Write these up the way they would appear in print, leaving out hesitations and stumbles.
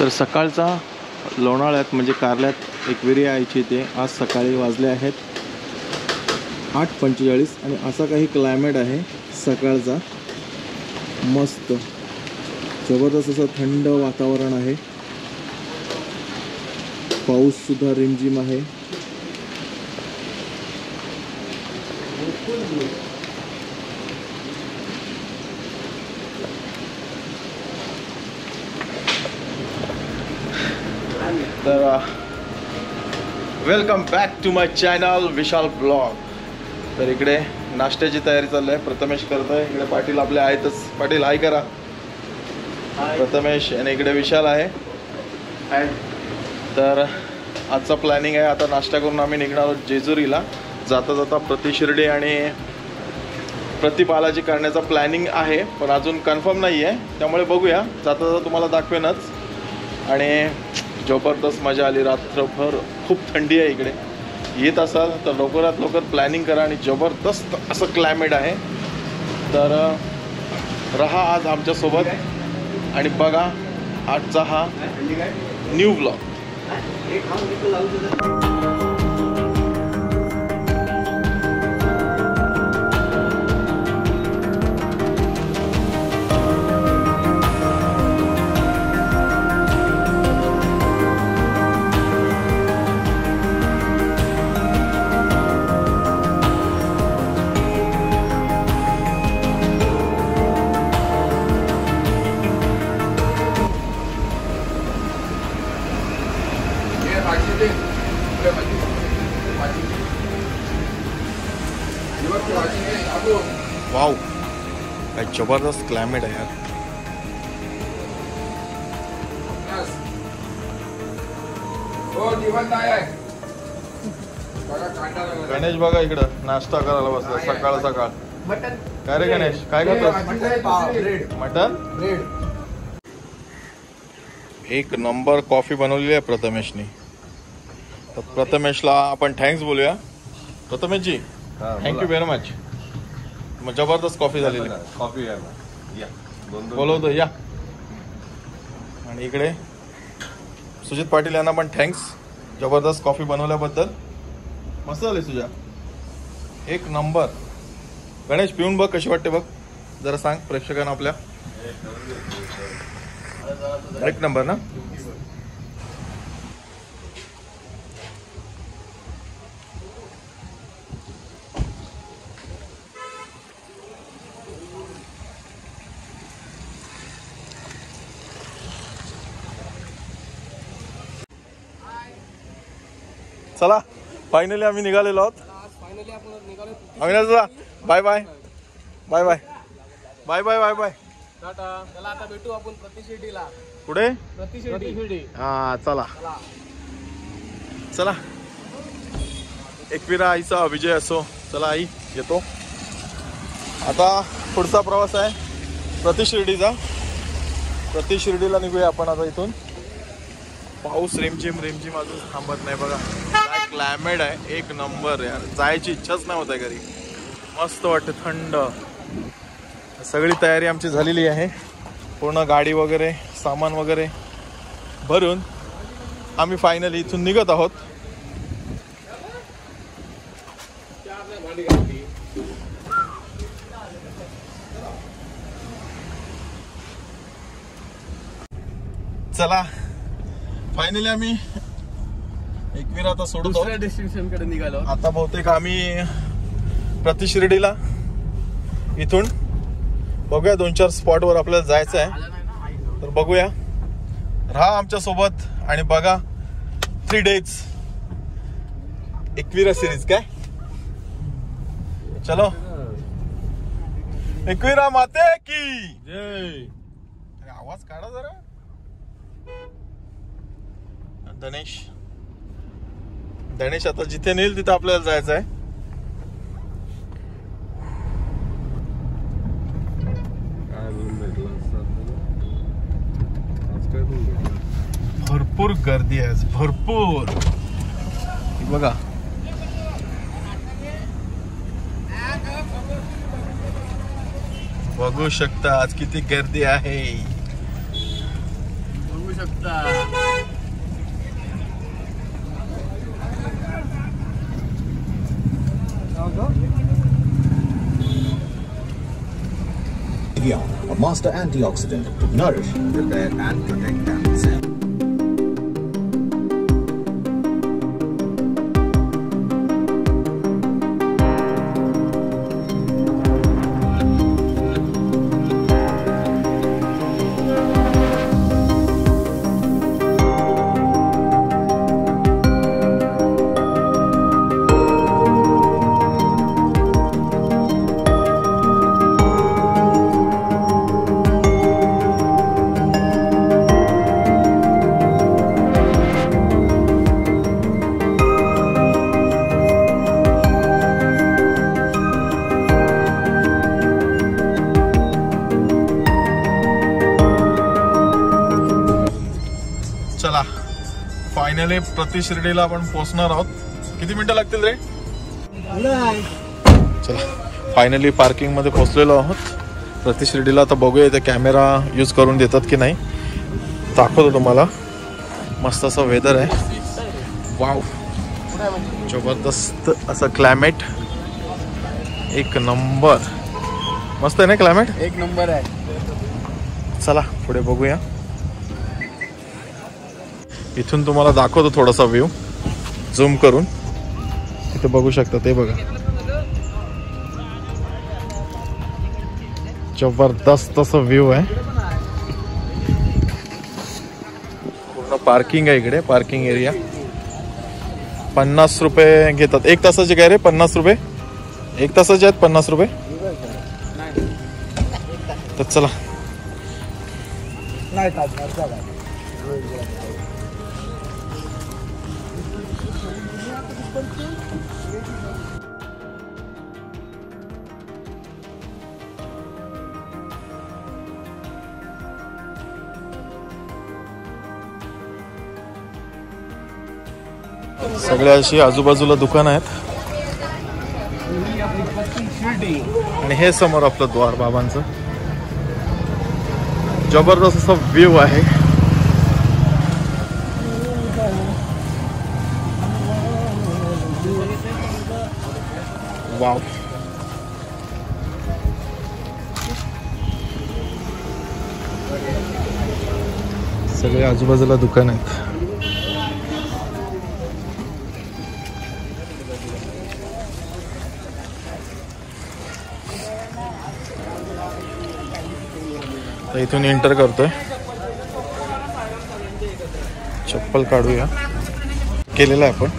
तर सकाळचा लोणावळ्यात म्हणजे कारल्यात एकविरी यायची ते आज सकाळी वाजले आहेत 8:45 आणि असा काही क्लायमेट आहे सकाळचा. मस्त जबरदस्त असं थंड वातावरण आहे. पाऊस सुद्धा रिमझिम आहे. तर welcome back to my channel Vishal blog. तर इकडे नाश्त्याची तयारी चालली आहे. प्रथमेश करतोय. इकडे पाटील आपले आहेतच. पाटील हाय करा. प्रथमेश आणि इकडे विशाल आहे. तर आजचा प्लॅनिंग आहे आता नाश्ता करून आम्ही निघणार आहोत जेजुरीला. जाता जाता प्रति शिर्डी आणि प्रति बालाजी करण्याचा प्लॅनिंग आहे, पण अजून कन्फर्म नाही आहे. त्यामुळे बघूया, जाता जाता तुम्हाला दाखवेनच. आणि जबरदस्त मजा आली रात्रभर. खूप थंडी आहे इकडे. येत असाल तर लवकरात लवकर प्लॅनिंग करा. आणि जबरदस्त असं क्लायमेट आहे. तर रहा आज आमच्यासोबत आणि बघा आजचा हा न्यू ब्लॉग. वाव, काय जबरदस्त क्लायमेट आहे यार. गणेश बघा इकडं नाश्ता करायला बसला सकाळ सकाळ. काय रे गणेश, काय करतोस? Mutton bread. एक नंबर कॉफी बनवलेली आहे प्रथमेशनी. तर प्रथमेशला आपण थँक्स बोलूया. प्रथमेशजी थँक्यू व्हेरी मच. मग जबरदस्त कॉफी झालेली. कॉफी बोलवतो या. आणि इकडे सुजित पाटील यांना पण थँक्स जबरदस्त कॉफी बनवल्याबद्दल. मस्त झाली तुझ्या, एक नंबर. गणेश पिऊन बघ कशी वाटते बघ, जरा सांग प्रेक्षकांना आपल्या. एक नंबर ना. चला फायनली आम्ही निघालेलो आहोत. अविनाश दादा bye bye bye bye bye bye bye bye. आता भेटू आपण प्रति शिर्डीला. कुठे? प्रति शिर्डी. हा चला चला. एकविरा आईचा विजय असो. चला आई येतो. आता पुढचा प्रवास आहे प्रति शिर्डीचा. प्रति शिर्डीला निघूया आपण आता इथून. पाऊस रिमझिम रिमझिम अजून थांबत नाही बघा. काय क्लायमेट आहे, एक नंबर यार. जायची इच्छाच नाही होत आहे घरी. मस्त वाटते, थंड. सगळी तयारी आमची झालेली आहे. पूर्ण गाडी वगैरे सामान वगैरे भरून आम्ही फायनली इथून निघत आहोत. चला फायनली आम्ही एकवीर आता सोडून दुसऱ्या डेस्टिनेशन कडे निघालो. आता बहुतेक आम्ही प्रति शिर्डीला इथून बघूया 2-4 स्पॉट वर आपल्याला जायचं आहे. तर बघूया, राहा आमच्या सोबत आणि बघा 3 days एकविरा सिरीज. काय चलो एकविरा माते की जय. आवाज काढा जरा. गणेश आता जिथे नेईल तिथे आपल्याला जायचं आहे. भरपूर गर्दी आहे, भरपूर. बघा बघू शकता आज किती गर्दी आहे. शकता. A master antioxidant to nourish, repair and protect cancer cells. चला फायनली प्रति शिर्डीला आपण पोहोचणार आहोत. किती मिनिटं लागतील रे? चला फायनली पार्किंग मध्ये पोहोचलेलो आहोत प्रति शिर्डीला. आता बघूया इथे कॅमेरा यूज करून देतात की नाही. दाखवतो तुम्हाला. मस्त असं वेदर आहे. वाव जबरदस्त असं क्लायमेट. एक नंबर मस्त आहे ना क्लायमेट. एक नंबर आहे. चला पुढे बघूया. इथून तुम्हाला दाखवतो थोडासा व्ह्यू झूम करून. इथे बघू शकता ते बघा. जबरदस्त असं व्ह्यू आहे. पूर्ण पार्किंग आहे इकडे. पार्किंग एरिया 50 रुपये घेतात. 1 तासाचे काय रे? 50 रुपये 1 तासाचे आहेत. 50 रुपये. तर चला सगळ्या अशी आजूबाजूला दुकानं आहेत. आणि हे समोर आपलं द्वार बाबांचं. जबरदस्त असा व्ह्यू आहे. वाव सगळे आजूबाजूला दुकान आहेत. तर इथून एंटर करतोय. चप्पल काढूया. केलेलं आहे आपण.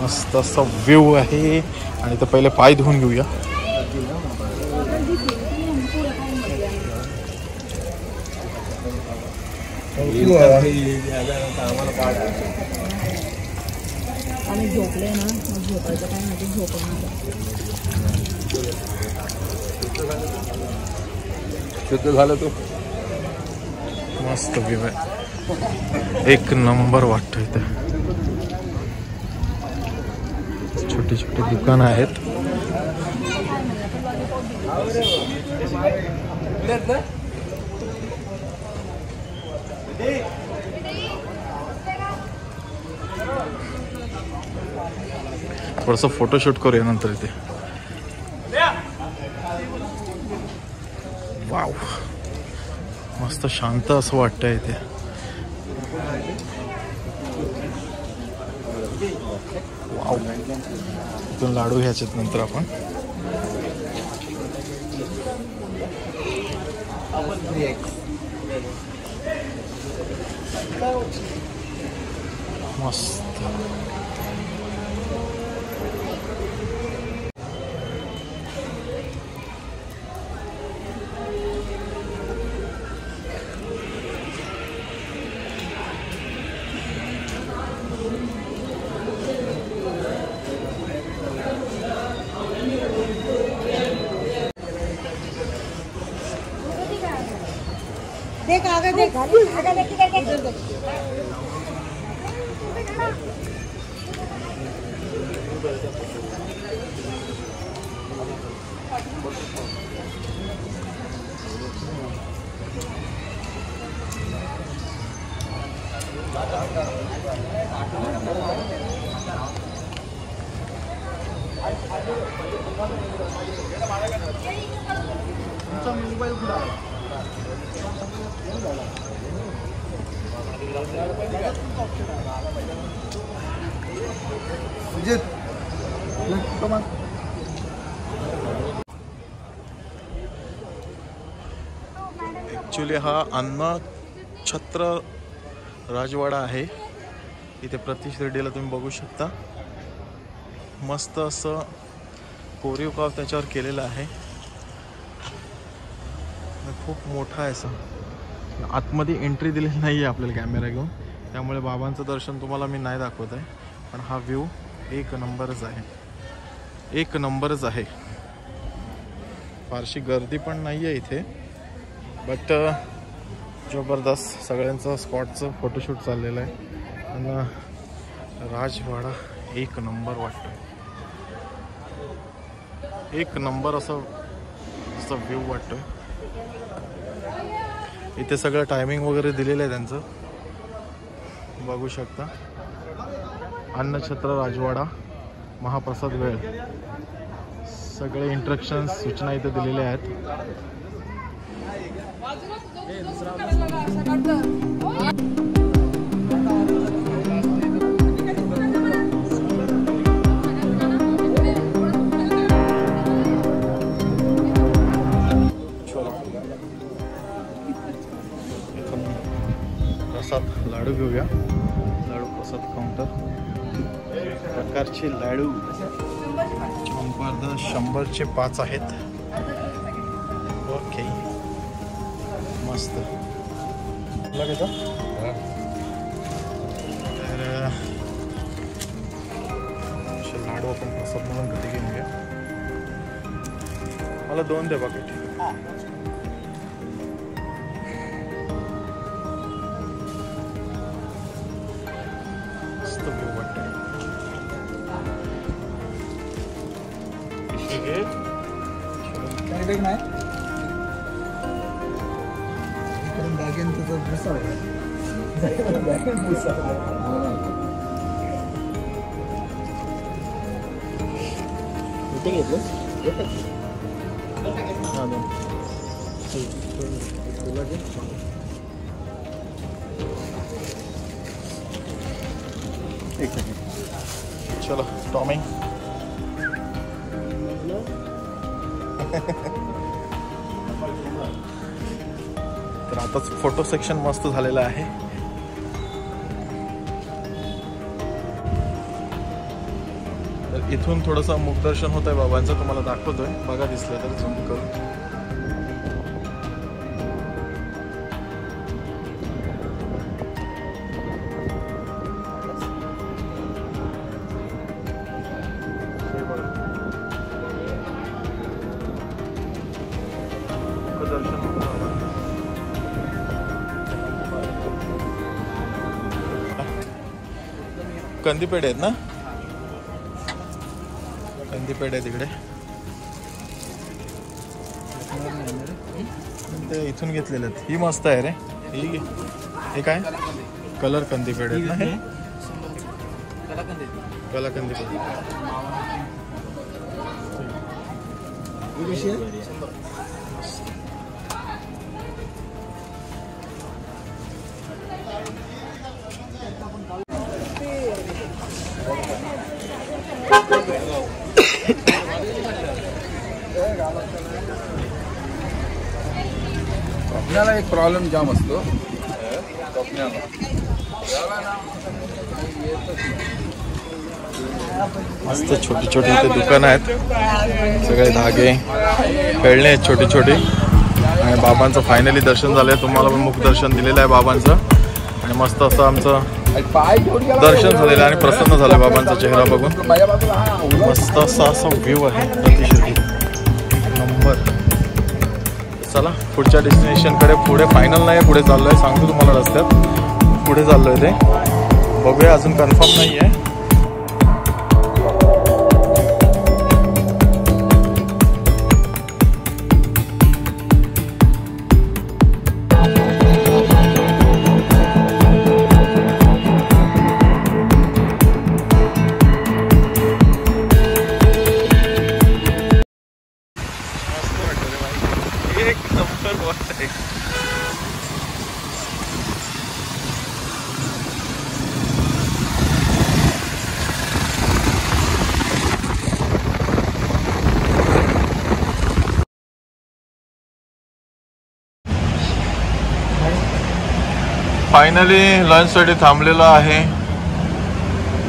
मस्त असा व्ह्यू आहे. आणि तर पहिले पाय धुवून घेऊया. आणि झोपले ना मग झोपायचं काय नाही. झोपणार झालं तो. मस्त व्ह्यू आहे. एक नंबर वाटतं. इथे छोटी छोटी दुकानं आहेत. थोडंसं फोटोशूट करूया नंतर इथे. वाव मस्त शांत असं वाटतंय इथे. वाव इथून लाडू घ्यायचेत नंतर आपण. मस्त देख आगे देख आगे देख करके ॲक्च्युली हा अन्नछत्र राजवाडा आहे. इथे प्रति शिर्डीला तुम्ही बघू शकता. मस्त असं कोरीव काम त्याच्यावर केलेलं आहे. खूप मोठा आहे असं. आतमध्ये एंट्री दिलेली नाही आहे आपल्याला कॅमेरा घेऊन, त्यामुळे बाबांचं दर्शन तुम्हाला मी नाही दाखवत आहे. पण हा व्ह्यू एक नंबरच आहे, एक नंबरच आहे. फारशी गर्दी पण नाही आहे इथे, बट जबरदस्त सगळ्यांचं स्पॉटचं फोटोशूट चाललेलं आहे. आणि राजवाडा एक नंबर वाटतो, एक नंबर असं व्ह्यू वाटतोय. इथे सगळं टायमिंग वगैरे दिलेलं आहे त्यांचं, बघू शकता. अन्नछत्र राजवाडा, महाप्रसाद वेळ, सगळे इंस्ट्रक्शन्स सूचना इथे दिलेल्या आहेत. प्रसाद लाडू घेऊया. लाडू प्रसाद काउंटर, प्रकारचे लाडू 100चे 5 आहेत. ओके, मस्त लागेल. तर लाडू आपण प्रसाद म्हणून कधी घेऊन घ्या. मला 2 दे पाकिट. मस्त व्यू वाटतं. चलो टॉमिंग. तर आताच फोटो सेक्शन मस्त झालेलं आहे. तर इथून थोडंसं मुखदर्शन होत आहे बाबांचं, तुम्हाला दाखवतोय. बघा दिसलं तर झूम करून. कंदीपेढे आहेत ना, कंदीपेढे आहे तिकडे. ते इथून घेतलेले आहेत. ही मस्त आहे रे. ही हे काय कलर कंदीपेढे आहेत ना, हे कला कंदीपेढे. कपण्याला एक प्रॉब्लेम जाम असतो. कपण्याला मस्त छोटी छोटी इथे दुकानं आहेत. सगळे धागे खेळणे आहेत छोटे छोटे. आणि बाबांचं फायनली दर्शन झालंय. तुम्हाला पण मुखदर्शन दिलेलं आहे बाबांचं. आणि मस्त असं आमचं दर्शन झालेलं आहे आणि प्रसन्न झालं बाबांचा चेहरा बघून. मस्त असा व्ह्यू आहे प्रति शिर्डी, नंबर. चला पुढच्या डेस्टिनेशनकडे, पुढे फायनल नाही आहे, पुढे चाललो आहे. सांगतो तुम्हाला रस्त्यात पुढे चाललो आहे ते. बघूया, अजून कन्फर्म नाही आहे. फायनली लंचसाठी थांबलेलो आहे.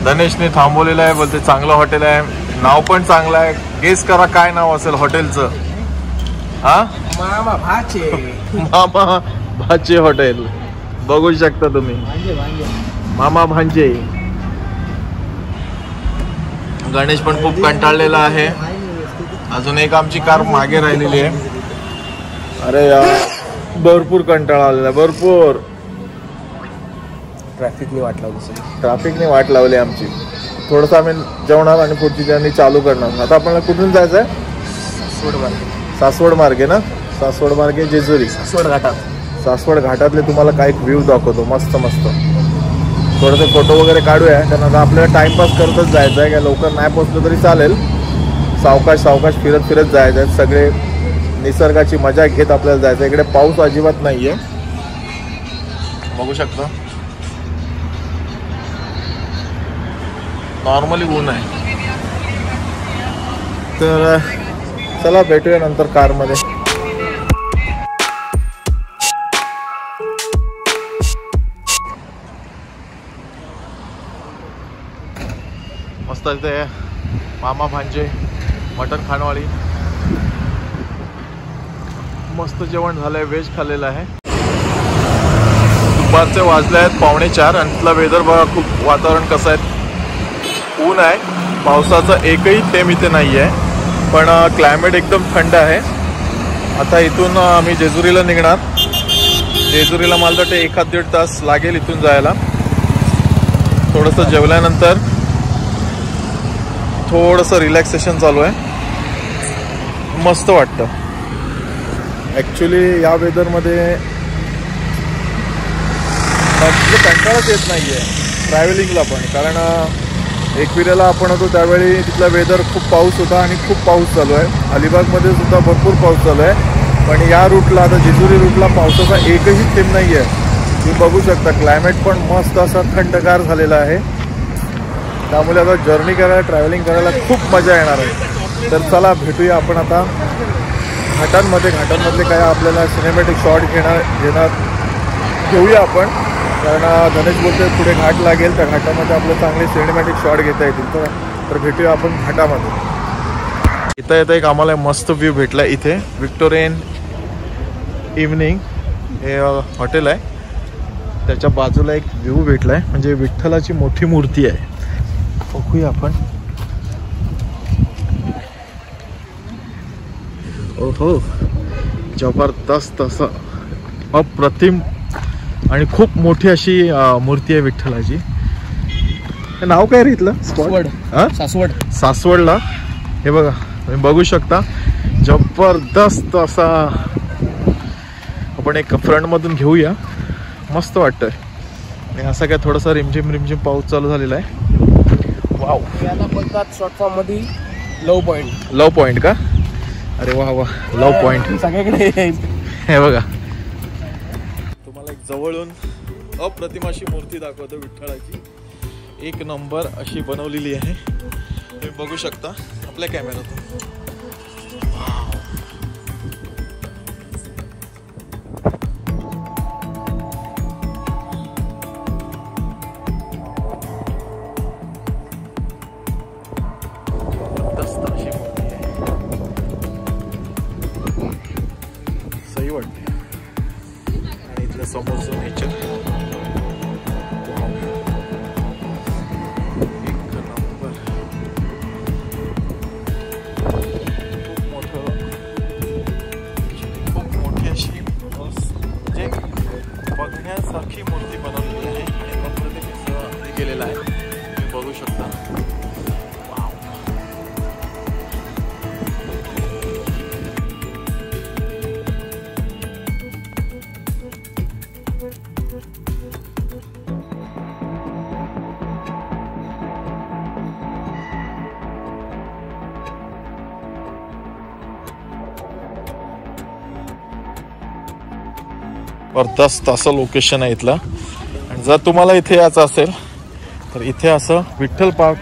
धनेशने थांबवलेलं आहे, बोलते चांगलं हॉटेल आहे, नाव पण चांगलं आहे. गेस करा काय नाव असेल हॉटेलचं. हा, मामा भाचे. मामा भाचे हॉटेल बघू शकता तुम्ही. मामा भांजे. गणेश पण खूप कंटाळलेला आहे. अजून एक आमची कार मागे राहिलेली आहे. अरे यार भरपूर कंटाळा आलेला, भरपूर. ट्रॅफिकने वाट लावली. ट्रॅफिकने वाट लावली आमची. थोडंसं आम्ही जेवणार आणि पुढची जर्नी चालू करणार. आता आपल्याला कुठून जायचं आहे? सासवड मार्गे ना. सासवड मार्गे जेजुरी. सासवड घाटात. सासवड घाटातले तुम्हाला काही व्ह्यू दाखवतो मस्त मस्त. थोडंसं फोटो वगैरे काढूया, कारण आता आपल्याला टाइमपास करतच जायचं आहे. काय लवकर नाही पोचलं तरी चालेल. सावकाश सावकाश फिरत फिरत जायचं आहे. सगळे निसर्गाची मजा घेत आपल्याला जायचं. इकडे पाऊस अजिबात नाही आहे, बघू शकता. नॉर्मली ऊन आहे. तर चला भेटूया नंतर कारमध्ये. मस्त इथे मामा भांजे मटन खानवाळी. मस्त जेवण झालंय, व्हेज खाल्लेलं आहे. दुपारचे वाजले आहेत 3:45 आणि तिथला वेदर बघा. खूप वातावरण कसं आहे, ऊन आहे. पावसाचा एकही थेंब इथे नाही आहे, पण क्लायमेट एकदम थंड आहे. आता इथून आम्ही जेजुरीला निघणार. जेजुरीला मला वाटतं 1-1.5 तास लागेल इथून जायला. थोडंसं जेवल्यानंतर थोडंसं रिलॅक्सेशन चालू आहे, मस्त वाटतं. ॲक्च्युली या वेदरमध्ये कंटाळाच येत नाही आहे ट्रॅव्हलिंगला पण, कारण एकविरेला आपण होतो त्यावेळी तिथला वेदर खूप पाऊस होता आणि खूप पाऊस चालू आहे. अलिबागमध्ये सुद्धा भरपूर पाऊस चालू आहे, पण या रूटला आता जेजुरी रूटला पावसाचा एकही थेंब नाही आहे. तुम्ही बघू शकता क्लायमेट पण मस्त असा थंडगार झालेला आहे. त्यामुळे आता जर्नी करायला, ट्रॅव्हलिंग करायला खूप मजा येणार आहे. तर चला भेटूया आपण आता घाटांमध्ये. घाटांमधले काय आपल्याला सिनेमॅटिक शॉट घेऊया आपण, कारण धनेश बोलतोय पुढे घाट लागेल, त्या घाटामध्ये आपलं चांगले सिनेमॅटिक शॉट घेता येतील. तर भेटूया आपण घाटामध्ये. इथं येतं एक आम्हाला मस्त व्ह्यू भेटला. इथे विक्टोरियन इव्हनिंग हे हॉटेल आहे, त्याच्या बाजूला एक व्ह्यू भेटला आहे. म्हणजे विठ्ठलाची मोठी मूर्ती आहे, बघूया आपण. ओहो, जबरदस्त असं अप्रतिम आणि खूप मोठी अशी मूर्ती आहे विठ्ठलाची. हे नाव काय रे इथलं? सासवड. सासवड. सासवडला हे बघा, तुम्ही बघू शकता. जबरदस्त असा आपण एक फ्रंटमधून घेऊया, मस्त वाटतंय. आणि असं काय थोडासा रिमझिम रिमझिम पाऊस चालू झालेला आहे. वाव, याला बोलतात शॉर्ट फॉर्म मध्ये लव पॉइंट. लव पॉइंट का? अरे वा वा, लव पॉइंट सगळ्याकडे. हे बघा, तुम्हाला एक जवळून अप्रतिम अशी मूर्ती दाखवतो विठ्ठलाची. एक नंबर अशी बनवलेली आहे, तुम्ही बघू शकता आपल्या कॅमेऱ्यातून. जबरदस्त अशी मूर्ती आहे, सही वाटते. आणि इथलं समोरचं नेचर बघण्यासारखी मूर्ती बनवलेली आहे आणि अप्रतिम केलेला आहे, तुम्ही बघू शकता. जबरदस्त असं लोकेशन आहे इथलं. आणि जर तुम्हाला इथे यायचं असेल तर इथे असं विठ्ठल पार्क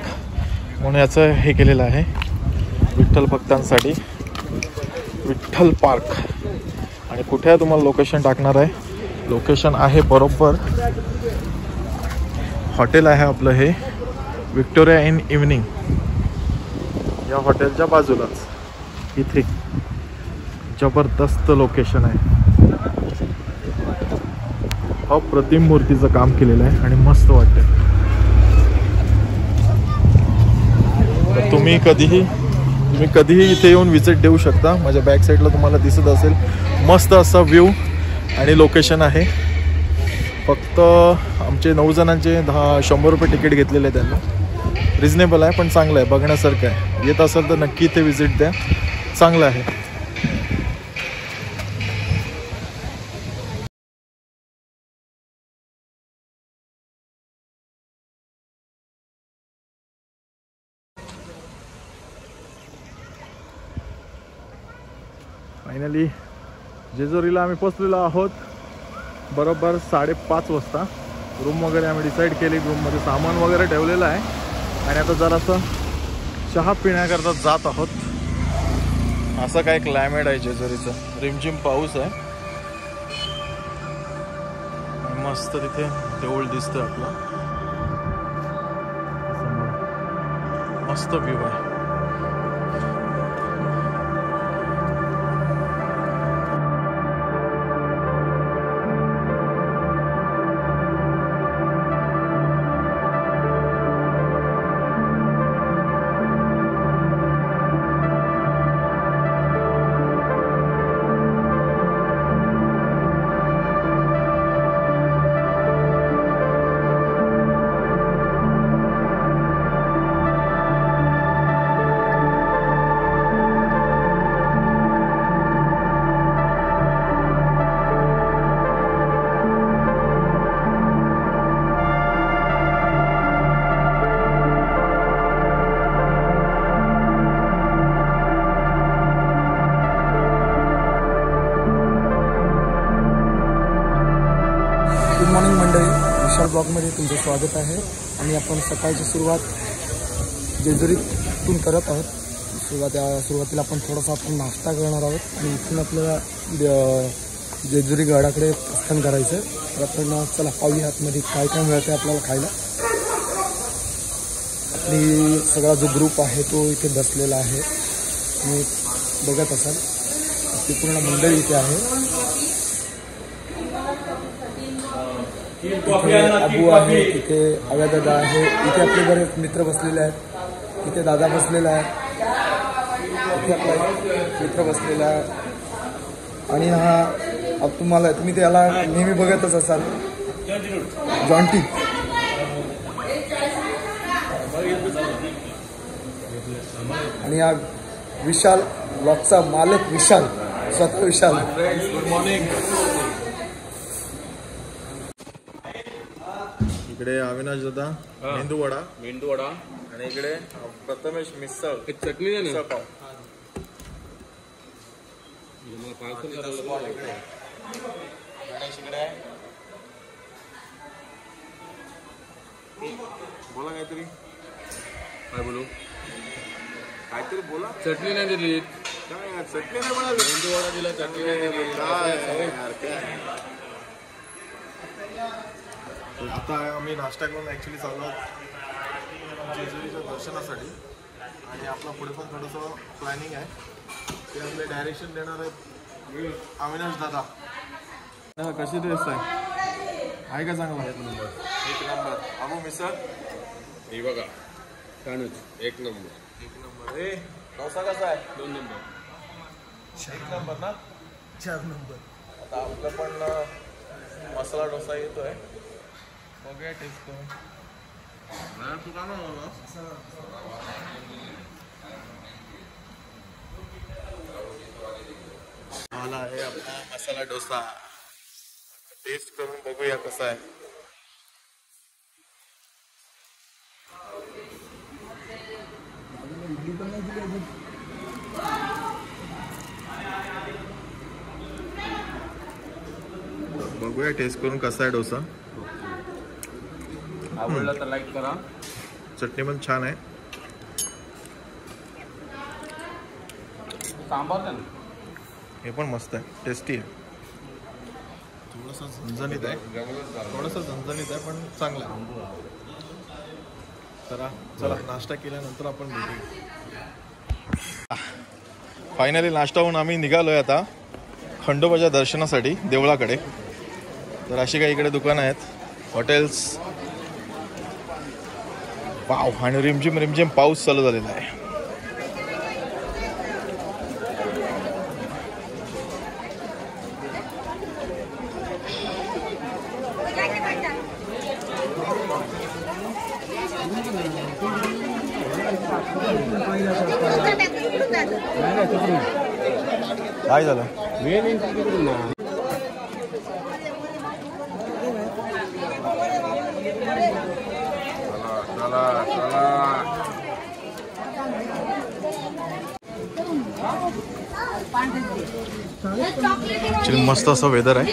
म्हणून याचं हे केलेलं आहे, विठ्ठल भक्तांसाठी विठ्ठल पार्क. आणि कुठे आहे तुम्हाला लोकेशन टाकणार आहे लोकेशन आहे बरोबर, हॉटेल आहे आपलं हे विक्टोरिया इन इव्हनिंग, या हॉटेलच्या बाजूलाच इथे जबरदस्त लोकेशन आहे. अप्रतिम मूर्तीचं काम केलेलं आहे आणि मस्त वाटतं. तर तुम्ही कधीही इथे येऊन विजिट देऊ शकता. माझ्या बॅक साईडला तुम्हाला दिसत असेल मस्त असा व्ह्यू आणि लोकेशन आहे. फक्त आमचे 9 जणांचे 100 रुपये तिकीट घेतलेले आहे त्यांना. रिजनेबल आहे पण चांगलं आहे, बघण्यासारखं आहे. येत असेल तर नक्की इथे विजिट द्या, चांगलं आहे. फायनली जेजुरीला आम्ही पोचलेलो आहोत बरोबर 5:30 वाजता. रूम वगैरे आम्ही डिसाईड केली, रूममध्ये सामान वगैरे ठेवलेलं आहे आणि आता जरासं चहा पिण्याकरता जात आहोत. असं काय क्लायमेट आहे जेजुरीचं, रिमझिम पाऊस आहे. मस्त तिथे देऊळ दिसतंय आपलं, मस्त व्ह्यू आहे. गुड मॉर्निंग मंडळी, विशाल ब्लॉगमध्ये तुमचं स्वागत आहे. आणि आपण सकाळची सुरुवात जेजुरीतून करत आहोत. सुरुवातीला आपण थोडासा नाश्ता करणार आहोत आणि इथून आपल्याला जेजुरी गडाकडे प्रस्थान करायचं आहे. तर आपण चला पाहूया आतमध्ये काय काय मिळतं आपल्याला खायला. आपली सगळा जो ग्रुप आहे तो इथे बसलेला आहे, तुम्ही बघत असाल. आपली पूर्ण मंडळी इथे आहे. इथे अबू आहे, इथे अव्यादादा आहे, इथे आपले बरेच मित्र बसलेले आहेत. इथे दादा बसलेला आहे, इथे आपला मित्र बसलेला आहे. आणि हा तुम्ही त्याला नेहमी बघतच असाल, जॉन्टी. आणि हा विशाल ब्लॉगचा मालक विशाल, स्वतः विशाल. Good morning. इकडे अविनाश दादा मेंदू वडा आणि इकडे प्रथमेश मिसळ चटणी आहे ना. पाव. गणेश इकडे आहे. बोला काहीतरी. काय बोलू, काहीतरी बोला. चटणी नाही दिली. काय चटणी नाही म्हणाली, मेंदू वडा दिला, चटणी नाही दिली. आता आम्ही नाश्ता करून ॲक्च्युली चाललो आहोत जेजुरीच्या दर्शनासाठी. आणि आपला पुढे पण थोडंसं प्लॅनिंग आहे, ते आपले डायरेक्शन देणार आहेत अविनाश दादा. कशी टेस्ट आहे का चांगला? 1 नंबर. अबू मिसळ हे बघा, छानच, 1 नंबर. हे डोसा कसा आहे? 2 नंबर. 1 नंबर ना, 4 नंबर. आता आपलं पण मसाला डोसा येतोय, बघूया टेस्ट करून. तू का आला आहे आपला मसाला डोसा. टेस्ट करून बघूया कसा आहे. बघूया टेस्ट करून कसा आहे डोसा. आवडला तर लाईक करा. चटणी पण छान आहे. सांबार ना, हे पण मस्त आहे, टेस्टी आहे. थोडंसं झणझणीत आहे, पण चांगलं आहे. तर चला नाश्ता केल्यानंतर आपण भेटू. फायनली नाश्ता होऊन आम्ही निघालोय आता खंडोबाच्या दर्शनासाठी देवळाकडे. तर अशी काही इकडे दुकानं आहेत, हॉटेल्स. वाव, आणि रिमझिम पाऊस चालू झालेला आहे. काय झालं? ॲक्च्युली मस्त असं वेदर आहे,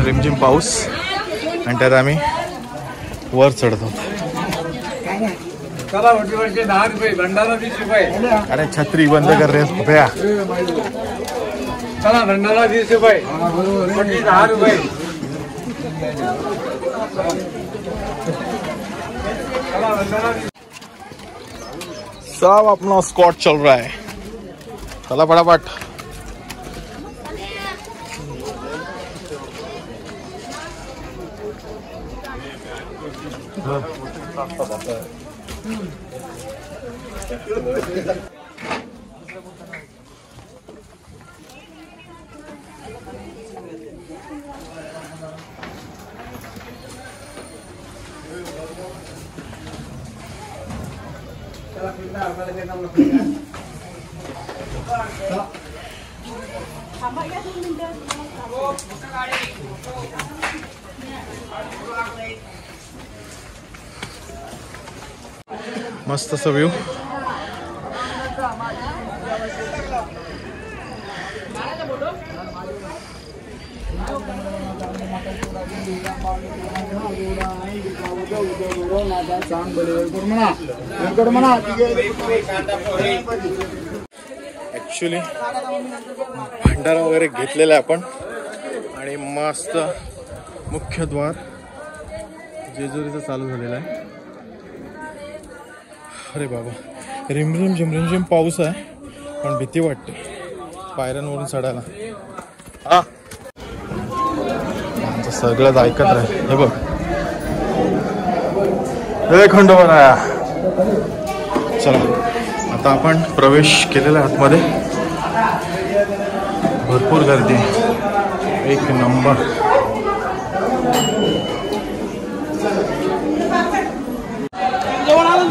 रिमझिम पाऊस, आणि त्यात आम्ही वर चढतो. चला, 10 रुपये, भंडारा 20 रुपये. अरे छत्री बंद कर रे भैया. चला, भंडारा 20 रुपये, 10 रुपये. सब अपना स्क्वाड चल रहा है. चला फटाफट. मस्त असा व्ह्यू. ॲक्च्युली भंडारा वगैरे घेतलेला आहे आपण, आणि मस्त मुख्यद्वार जेजुरीचं चालू झालेलं आहे. अरे बाबा, रिमझिम पाऊस आहे, पण भीती वाटते पायऱ्यांवरून चढायला. हा, सगळंच ऐकत राहील. हे बघ, हे खंडोबा. चला आता आपण प्रवेश केलेला आहे आतमध्ये. भरपूर गर्दी, एक नंबर.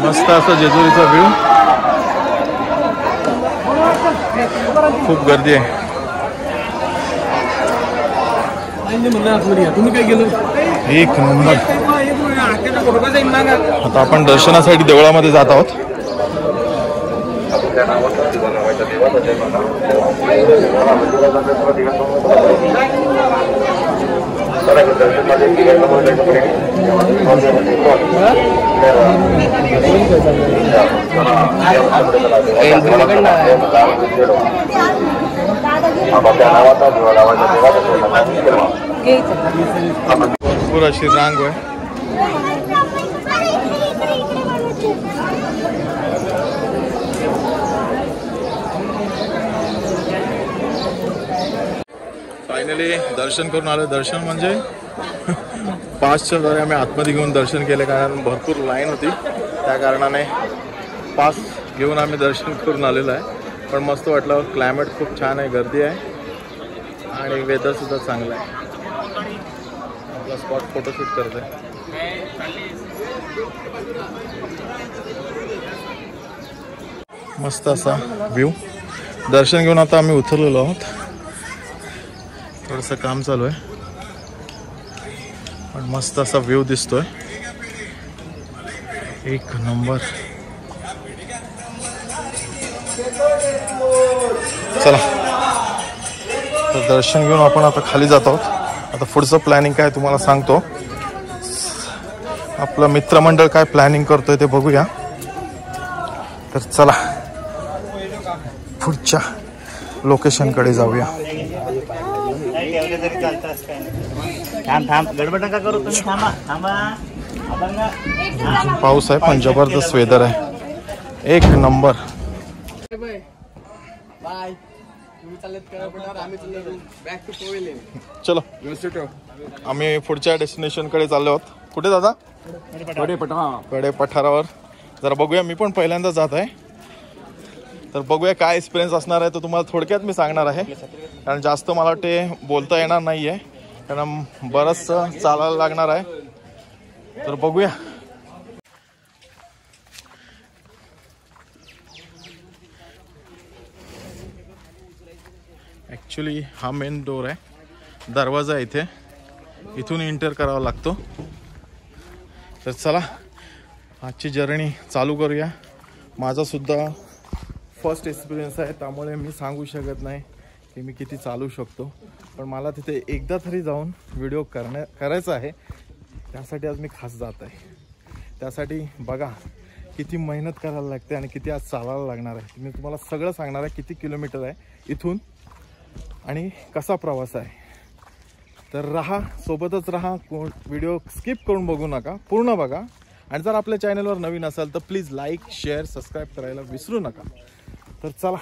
मस्त असं जेजुरीचा व्ह्यू. खूप गर्दी आहे. तुम्ही काय केलं? एक नंबर. आता आपण दर्शनासाठी देवळामध्ये जात आहोत. भरपूर अशी रांग आहे. फायनली दर्शन करून आलं. दर्शन म्हणजे पासच्या द्वारे आम्ही आतमध्ये घेऊन दर्शन केले, कारण भरपूर लाईन होती. त्या कारणाने पास घेऊन आम्ही दर्शन करून आलेलो आहे. पण मस्त वाटलं. क्लायमेट खूप छान आहे, गर्दी आहे, आणि वेदरसुद्धा चांगलं आहे. आपला स्पॉट फोटोशूट करतोय. मस्त असा व्ह्यू. दर्शन घेऊन आता आम्ही उतरलेलो आहोत. थोडंसं काम चालू आहे, पण मस्त असा व्ह्यू दिसतोय. एक नंबर. चला, तर दर्शन घेऊन आपण आता खाली जात आहोत. आता पुढचं प्लॅनिंग काय तुम्हाला सांगतो. आपलं मित्रमंडळ काय प्लॅनिंग करतोय ते बघूया. तर चला पुढच्या लोकेशनकडे जाऊया. ठेवले तरी चालतं असं काय नाही. थांब गडबड नका करू तुम्ही. थांबा अभंग. पाऊस आहे पण जबरदस्त वेदर आहे, एक नंबर. बाय. तुम्ही चाललेत कळपटावर, आम्ही चाललो बॅक टू कोविल. चलो आम्ही पुढच्या डेस्टिनेशन कडे चाललो आहोत. कुठे दादा? कडे पठारावर. जरा बघूया, मी पण पहिल्यांदा जात आहे, तर बघूया काय एक्सपिरियन्स असणार आहे. तो तुम्हाला थोडक्यात मी सांगणार आहे, कारण जास्त मला वाटते बोलता येणार नाही आहे, कारण बरंच चालायला लागणार आहे. तर बघूया. ॲक्च्युली हा मेन डोर आहे, दरवाजा आहे इथे, इथून एंटर करावा लागतो. तर चला आजची जर्नी चालू करूया. माझा सुद्धा फर्स्ट एक्सपिरियन्स आहे, त्यामुळे मी सांगू शकत नाही की मी किती चालू शकतो, पण मला तिथे एकदा तरी जाऊन व्हिडिओ करायचा आहे. त्यासाठी आज मी खास जात आहे. त्यासाठी बघा किती मेहनत करायला लागते आणि किती आज चालायला लागणार आहे. मी तुम्हाला सगळं सांगणार आहे, किती किलोमीटर आहे इथून आणि कसा प्रवास आहे. तर राहा, सोबतच राहा, व्हिडिओ स्किप करून बघू नका, पूर्ण बघा. आणि जर आपल्या चॅनलवर नवीन असाल तर प्लीज लाईक, शेअर, सबस्क्राईब करायला विसरू नका. तर चला.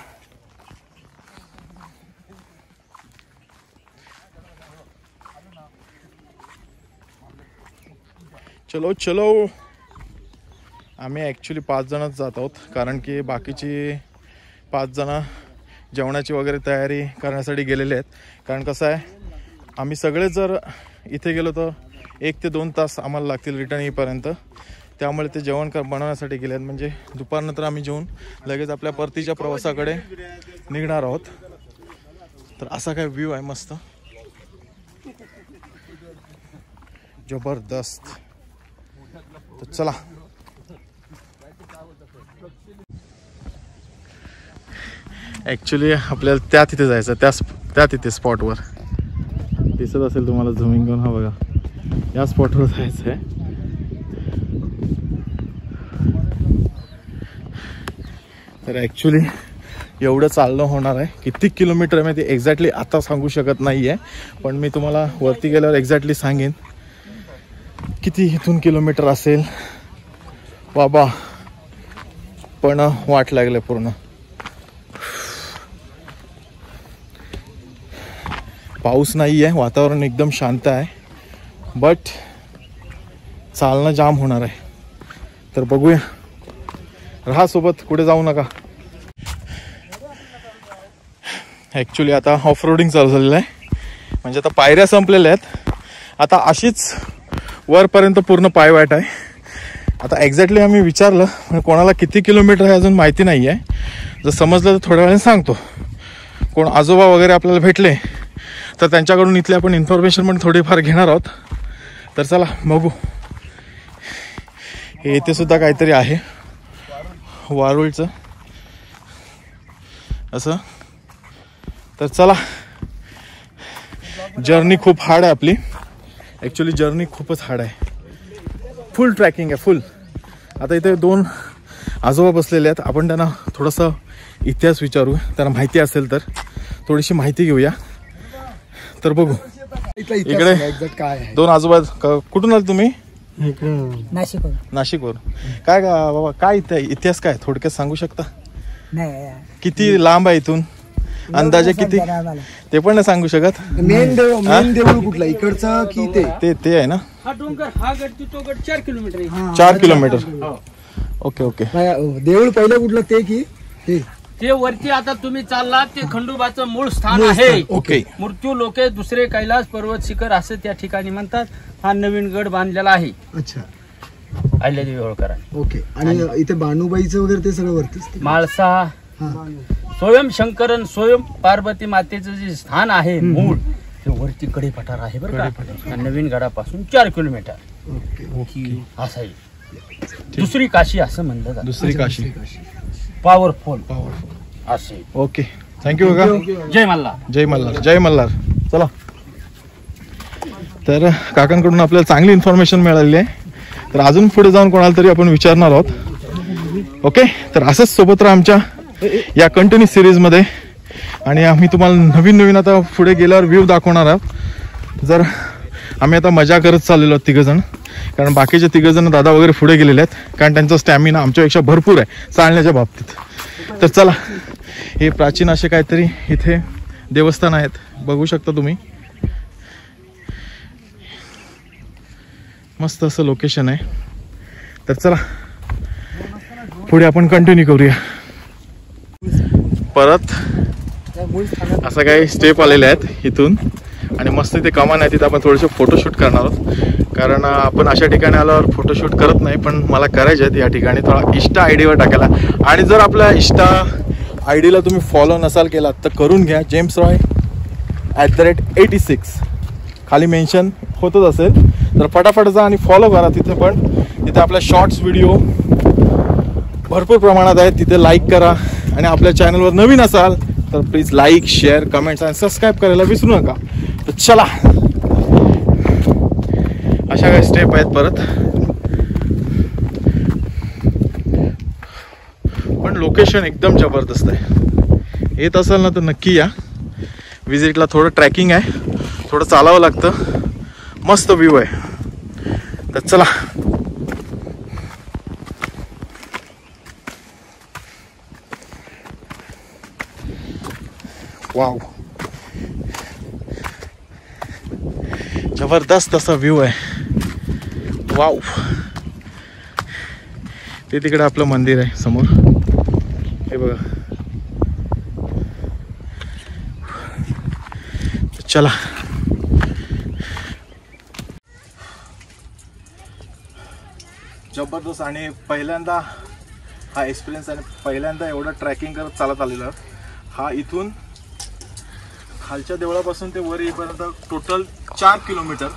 चलो चलो. आम्ही ॲक्च्युली 5 जणच जात आहोत, कारण की बाकीची 5 जण जेवणाची वगैरे तयारी करण्यासाठी गेलेले आहेत. कारण कसं आहे, आम्ही सगळे जर इथे गेलो तर 1 ते 2 तास आम्हाला लागतील रिटर्न येईपर्यंत. त्यामुळे ते जेवण बनवण्यासाठी गेले आहेत. म्हणजे दुपारनंतर आम्ही जेवून लगेच आपल्या परतीच्या प्रवासाकडे निघणार आहोत. तर असा काय व्ह्यू आहे मस्त, जबरदस्त. तर चला. ॲक्च्युली आपल्याला त्या तिथे जायचं, त्या तिथे स्पॉटवर दिसत असेल तुम्हाला झुमिंग करून. हा बघा, या स्पॉटवर जायचं आहे. तर ॲक्च्युली एवढं चालणं होणार आहे. किती किलोमीटर आहे मी ते एक्झॅक्टली आता सांगू शकत नाही आहे, पण मी तुम्हाला वरती गेल्यावर एक्झॅक्टली सांगेन किती इथून किलोमीटर असेल. बाबा पण वाट लागले पूर्ण. पाऊस नाही आहे, वातावरण एकदम शांत आहे, बट चालणं जाम होणार आहे. तर बघूया, राहा सोबत, कुठे जाऊ नका. ॲक्च्युली आता ऑफ रोडिंग चालू झालेलं आहे, म्हणजे आता पायऱ्या संपलेल्या आहेत. आता अशीच वरपर्यंत पूर्ण पायवाट आहे. आता एक्झॅक्टली आम्ही विचारलं, पण कोणाला किती किलोमीटर आहे अजून माहिती नाही आहे. जर समजलं तर थोड्या वेळाने सांगतो. कोण आजोबा वगैरे आपल्याला भेटले तर त्यांच्याकडून इथली आपण इन्फॉर्मेशन पण थोडीफार घेणार आहोत. तर चला बघू. हे इथे सुद्धा काहीतरी आहे वारुळचं असं. तर चला, जर्नी खूप हार्ड आहे आपली. ॲक्च्युली जर्नी खूपच हार्ड आहे, फुल ट्रॅकिंग आहे, फुल. आता इथे 2 आजोबा बसलेले आहेत, आपण त्यांना थोडंसं इतिहास विचारू, त्यांना माहिती असेल तर थोडीशी माहिती घेऊया. तर बघू. इकडे काय आहे? 2 आजोबा. कुठून आले तुम्ही? नाशिकवर. काय बाबा, काय इतिहास काय थोडक्यात सांगू शकता? नाही, किती लांब आहे इथून, अंदाजे किती ते पण नाही सांगू शकत? मेन देऊळ कुठला, इकडचा की ते आहे ना? हा डोंगर, हा गड तो गड 4 किलोमीटर आहे. 4 किलोमीटर. Okay okay. देऊळ पहिलं कुठलं ते की ते वरती आता तुम्ही चाललात ते खंडोबाचं मूळ स्थान आहे. ओके. मृत्यू लोके दुसरे कैलास पर्वत शिखर असं त्या ठिकाणी म्हणतात. हा नवीन गड बांधलेला आहे. अच्छा. अहिल्यादेवी होळकरांनी. ओके. आणि इथे बाणूबाईचं वगैरे ते सगळं वरतीच. माळसा, स्वयं शंकरन, स्वयं पार्वती मातेचं जे स्थान आहे मूळ, हे वरती कडे पठार आहे बरं का. नवीन गडापासून 4 किलोमीटर असं आहे. दुसरी काशी असं म्हणलं जातं. दुसरी काशी. पॉवरफुल असे. ओके, थँक्यू बघा. जय मल्हार. जय मल्हार. जय मल्हार. चला. तर काकांकडून आपल्याला चांगली इन्फॉर्मेशन मिळालेली आहे. तर अजून पुढे जाऊन कोणाला तरी आपण विचारणार आहोत. ओके. तर असंच सोबत राहा आमच्या या कंटिन्यू सिरीजमध्ये. आणि आम्ही तुम्हाला नवीन नवीन आता पुढे गेल्यावर व्ह्यू दाखवणार आहोत. जर आम्ही आता मजा करत चाललेलो आहोत तिघंजण, कारण बाकीचे तिघंजण दादा वगैरे पुढे गेलेले आहेत, कारण त्यांचा स्टॅमिना आमच्यापेक्षा भरपूर आहे चालण्याच्या बाबतीत. तर चला, हे प्राचीन असे काहीतरी इथे देवस्थान आहेत, बघू शकता तुम्ही. मस्त असं लोकेशन आहे. तर चला पुढे आपण कंटिन्यू करूया. परत असं काही स्टेप आलेले आहेत इथून, आणि मस्त इथे कमान आहे, तिथे आपण थोडेसे फोटोशूट करणार आहोत. कारण आपण अशा ठिकाणी आल्यावर फोटोशूट करत नाही, पण मला करायचे आहेत या ठिकाणी थोडा इंस्टा आय डीवर टाकायला. आणि जर आपल्या इंस्टा आय डीला तुम्ही फॉलो नसाल केला तर करून घ्या, जेम्स रॉय @86 खाली मेन्शन होतच असेल. तर फटाफट जा आणि फॉलो करा तिथे. पण तिथे आपल्या शॉर्ट्स व्हिडिओ भरपूर प्रमाणात आहेत, तिथे लाईक करा. आणि आपल्या चॅनलवर नवीन असाल तर प्लीज लाईक, शेअर, कमेंट्स आणि सबस्क्राईब करायला विसरू नका. तर चला, अशा काही स्टेप आहेत परत. पण लोकेशन एकदम जबरदस्त आहे. येत असाल ना तर नक्की या विजिटला. थोडं ट्रॅकिंग आहे, थोडं चालावं लागतं, मस्त व्ह्यू आहे. तर चला, वाव, जबरदस्त असा व्ह्यू आहे. वाव, ते तिकडे आपलं मंदिर आहे समोर, हे बघा. चला, जबरदस्त. आणि पहिल्यांदा हा एक्सपिरियन्स, आणि पहिल्यांदा एवढं ट्रॅकिंग करत चालत आलेलं. हा इथून खालच्या देवळापासून ते वर येईपर्यंत टोटल 4 किलोमीटर,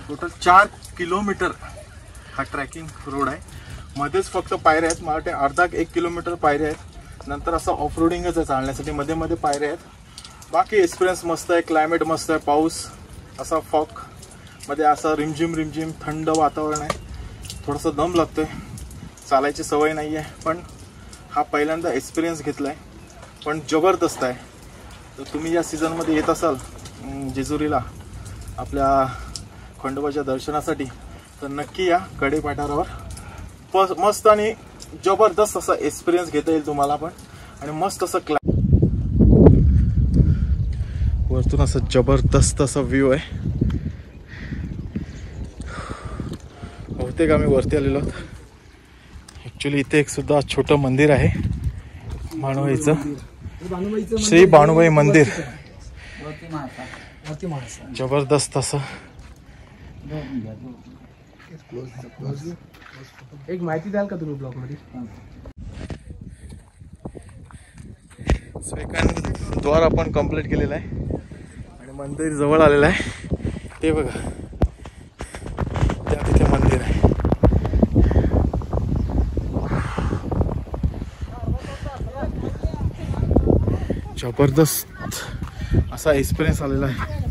टोटल 4 किलोमीटर हा ट्रॅकिंग रोड आहे. मध्येच फक्त पायऱ्या आहेत, मला वाटते अर्धा 1 किलोमीटर पायऱ्या आहेत. नंतर असं ऑफ रोडिंगच आहे चालण्यासाठी, मध्ये मध्ये पायऱ्या आहेत. बाकी एक्सपिरियन्स मस्त आहे, क्लायमेट मस्त आहे, पाऊस असा फॉग मध्ये असं रिमझिम रिमझिम थंड वातावरण आहे. थोडंसं दम लागतोय, चालायची सवय नाही आहे, पण हा पहिल्यांदा एक्सपिरियन्स घेतला आहे. पण जबरदस्त आहे. तर तुम्ही या सीझनमध्ये येत असाल जेजुरीला आपल्या खंडोबाच्या दर्शनासाठी तर नक्की या. कडेपठारावर मस्त आणि जबरदस्त असा एक्सपिरियन्स घेता येईल तुम्हाला पण. आणि मस्त असं वरतून असं जबरदस्त असा व्ह्यू आहे. बहुतेक आम्ही वरती आलेलो आहोत. ॲक्च्युली इथे एक सुद्धा छोटं मंदिर आहे, भानुबाईचं, श्री भानुबाई मंदिर. जबरदस्त असं. एक माहिती द्याल का तुम्ही ब्लॉग मध्ये? सेकंड द्वार आपण कंप्लीट केलेलं आहे आणि मंदिर जवळ आलेलं आहे. ते बघा, त्या तिथे मंदिर आहे. जबरदस्त असा एक्सपिरियन्स आलेला आहे.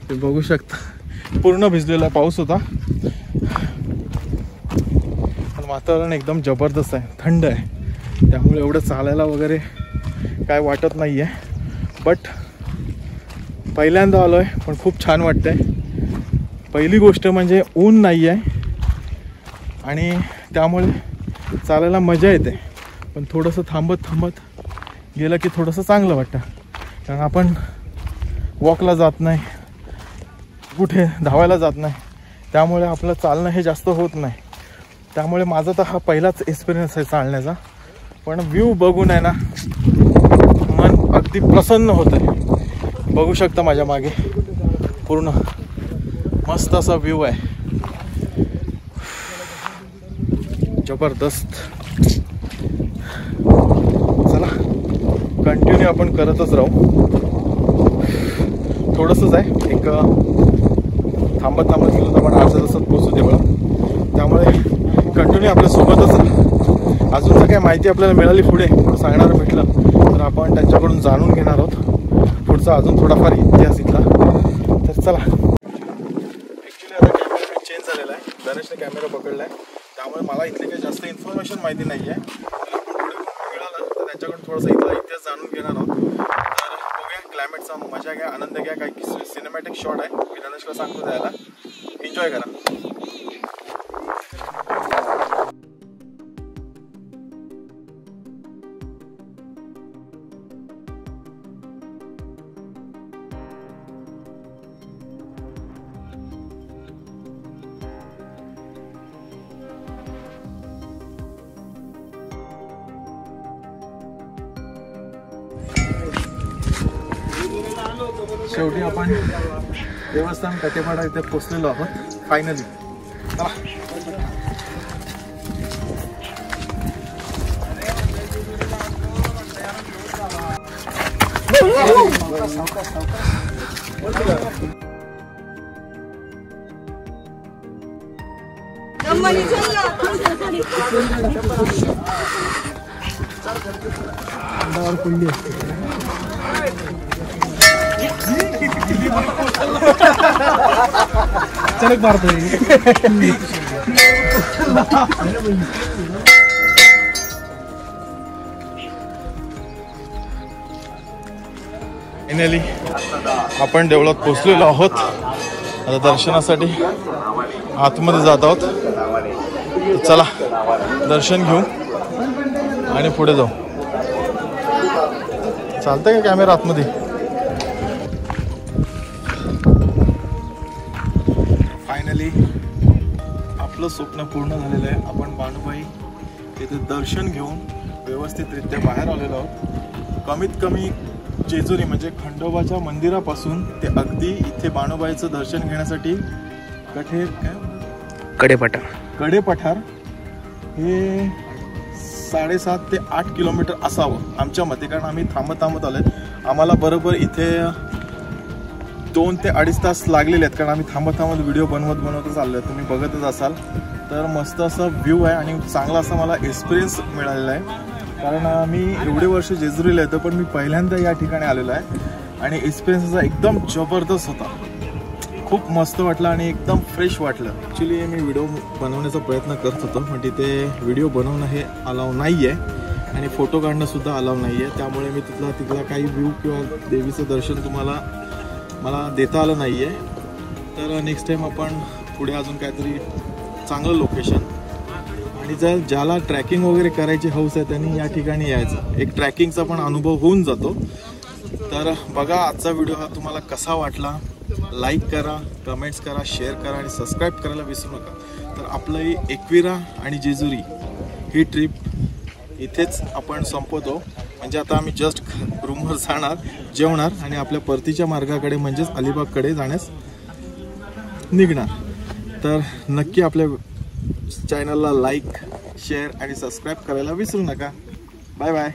ते बघू शकता, पूर्ण भिजलेला पाऊस होता, पण वातावरण एकदम जबरदस्त आहे, थंड आहे. त्यामुळे एवढं चालायला वगैरे काय वाटत नाही आहे. बट पहिल्यांदा आलो आहे, पण खूप छान वाटतं आहे. पहिली गोष्ट म्हणजे ऊन नाही आहे आणि त्यामुळे चालायला मजा येते. पण थोडंसं थांबत थांबत गेलं की थोडंसं चांगलं वाटतं, कारण आपण वॉकला जात नाही, कुठे धावायला जात नाही, त्यामुळे आपलं चालणं हे जास्त होत नाही. त्यामुळे माझा तर हा पहिलाच एक्सपिरियन्स आहे चालण्याचा. पण व्ह्यू बघून आहे ना, मन अगदी प्रसन्न होत आहे. बघू शकता माझ्या मागे पूर्ण मस्त असा व्ह्यू आहे, जबरदस्त. चला, कंटिन्यू आपण करतच राहू. थोडंसंच आहे, एक थांबत थांबत गेलो तर आपण अर्ध्या तासात पोचू देवळा. त्यामुळे कंटिन्यू आपल्यासोबतच. अजून जर काही माहिती आपल्याला मिळाली पुढे सांगणार भेटलं तर आपण त्यांच्याकडून जाणून घेणार आहोत पुढचा अजून थोडाफार इतिहास इथला. तर चला, ॲक्च्युली आता कॅमेरा चेंज झालेला आहे, गणेशने कॅमेरा पकडला आहे, त्यामुळे मला इथली काही जास्त इन्फॉर्मेशन माहिती नाही आहे. आपण पुढे मिळालं तर त्यांच्याकडून थोडासा इथला इतिहास जाणून घेणार आहोत. तर बघूया, क्लायमेटचा मजा घ्या, आनंद घ्या. काही सिनेमॅटिक शॉट आहे, मी धनेशला सांगतो द्यायला, एन्जॉय करा. शेवटी आपण देवस्थान कटेपाडा इथे पोचलेलो आहोत फायनली. चलक मारतोय. फायनली आपण देवळात पोचलेलो आहोत. आता दर्शनासाठी आतमध्ये जात आहोत. चला दर्शन घेऊ आणि पुढे जाऊ. चालतंय का कॅमेरा आतमध्ये? फायनली आपलं स्वप्न पूर्ण झालेलं आहे. आपण बाणूबाई येथे दर्शन घेऊन व्यवस्थितरित्या बाहेर आलेलो आहोत. कमीत कमी जेजुरी म्हणजे खंडोबाच्या मंदिरापासून ते अगदी इथे बाणूबाईचं दर्शन घेण्यासाठी कडेपठार हे 7.5 ते 8 किलोमीटर असावं आमच्या मते, कारण आम्ही थांबत आलोय. आम्हाला बरोबर इथे 2 ते 2.5 तास लागलेले आहेत, कारण आम्ही थांबत व्हिडिओ बनवत चाललोय. तुम्ही बघतच असाल. तर मस्त असा व्ह्यू आहे आणि चांगला असा मला एक्सपिरियन्स मिळालेला आहे. कारण मी एवढे वर्ष जेजुरीला येतो, पण मी पहिल्यांदा या ठिकाणी आलेलो आहे आणि एक्सपिरियन्स असा एकदम जबरदस्त होता. खूप मस्त वाटलं आणि एकदम फ्रेश वाटलं. ॲक्च्युली मी व्हिडिओ बनवण्याचा प्रयत्न करत होतो, पण तिथे व्हिडिओ बनवणं हे अलाव नाही आहे आणि फोटो काढणंसुद्धा अलाव नाही आहे. त्यामुळे मी तिथला काही व्ह्यू किंवा देवीचं दर्शन मला देता आलं नाही आहे. तर नेक्स्ट टाईम आपण पुढे अजून काहीतरी चांगलं लोकेशन, आणि ज्याला ट्रॅकिंग वगैरे करायची हौस आहे त्यांनी या ठिकाणी यायचं. एक ट्रॅकिंगचा पण अनुभव होऊन जातो. तर बघा आजचा व्हिडिओ हा तुम्हाला कसा वाटला. लाईक करा, कमेंट्स करा, शेअर करा आणि सबस्क्राईब करायला विसरू नका. तर आपलं एकविरा आणि जेजुरी ही ट्रिप इथेच आपण संपवतो. म्हणजे आता आम्ही जस्ट रूमवर जाणार, जेवणार आणि आपल्या परतीच्या मार्गाकडे म्हणजेच अलिबागकडे जाण्यास निघणार. तर नक्की आपल्या चॅनलला लाईक, शेअर आणि सबस्क्राईब करायला विसरू नका. Bye bye.